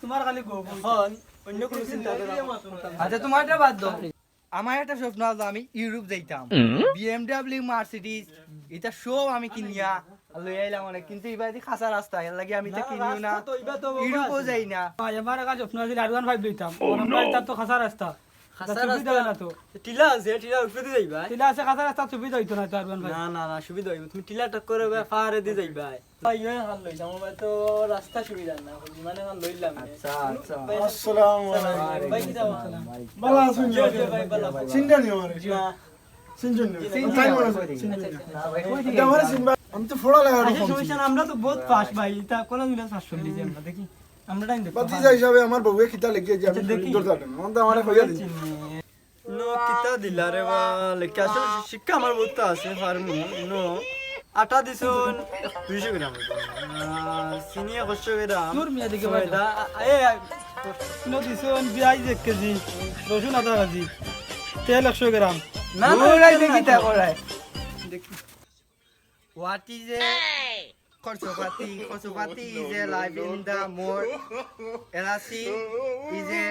তোমার খালি গো হন অন্য কোনো চিন্তা করো আচ্ছা তোমারটা বাদ দাও আমার একটা স্বপ্ন আছে আমি ইউরোপ যাইতাম বিএমডব্লিউ মার্সিডিজ এটা সব আমি কিনিয়া লই আইলাম অনেক কিন্তু এবার খাসা রাস্তা এর লাগি আমি তো কিনিও না তো ইবা তো ইউরোপও যাই না এবার কাজ স্বপ্ন আছে আর 15 লইতাম আমরা তার তো খাসা রাস্তা খাসা সুবিধা রাস্তা না তো টিলা আছে টিলা উপরে যাইবা তিলা আছে খাসা রাস্তা সুবিধা হইতো না তো আর 15 না না না সুবিধা হইব তুমি টিলা টক করে পাহাড়ে দিয়ে যাইবা ভাই ইয়ে হাল লইলাম আমার তো রাস্তা সুবিধা না মানে হাল লইলাম আচ্ছা আচ্ছা আসসালামু আলাইকুম ভাই কি যাও বালা আছেন ভাই ভালো চিন্তা নিও মানে না সিনজন চিন্তা টাইম করে আছে করি। চিন্তা না ভাই কই থেকে এটা আমার সিনবা আমি তো ফোড়া লাগা আচ্ছা সমস্যা না, আমরা তো বহুত পাস ভাই তা কোন দিন 500 লিজে আমরা দেখি আমরা টাইম দেখো বাতিজা হিসাবে আমার বউয়ে খিতা লেগে যে আমি আচ্ছা, দেখি। দরজা দেন মন তো আমারে কইয়া দিন নো কিতা দিলা রে বা লেখা আসলে শিক্ষা আমার বহুত আছে ফার্মু নো আটা দিছুন 200 গ্রাম চিনি 100 গ্রাম তোর মিয়া দিকে ভাই ময়দা এ নো দিছন পেঁয়াজ 1 কেজি রসুন আধা কেজি তেল 100 গ্রাম না ওরাই দেখি তা করায় What is a Korsopati is a life in the more elastic is a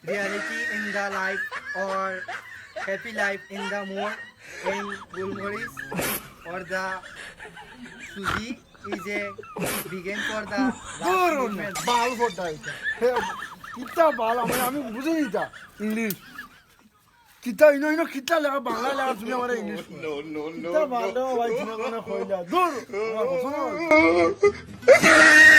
reality in the life or happy life in the more in Gulmoris or the Suji is a begin for the দূর বাল ফোটা এটা কিতা বাল আমি বুঝি নিতা English কিতা ইনো ইনো কিতা লাগা বাংলা লাগা তুমি আমারে ইংলিশ নো কিতা বাল ভাই তুমি কোনা কইলা দূর আমার কথা না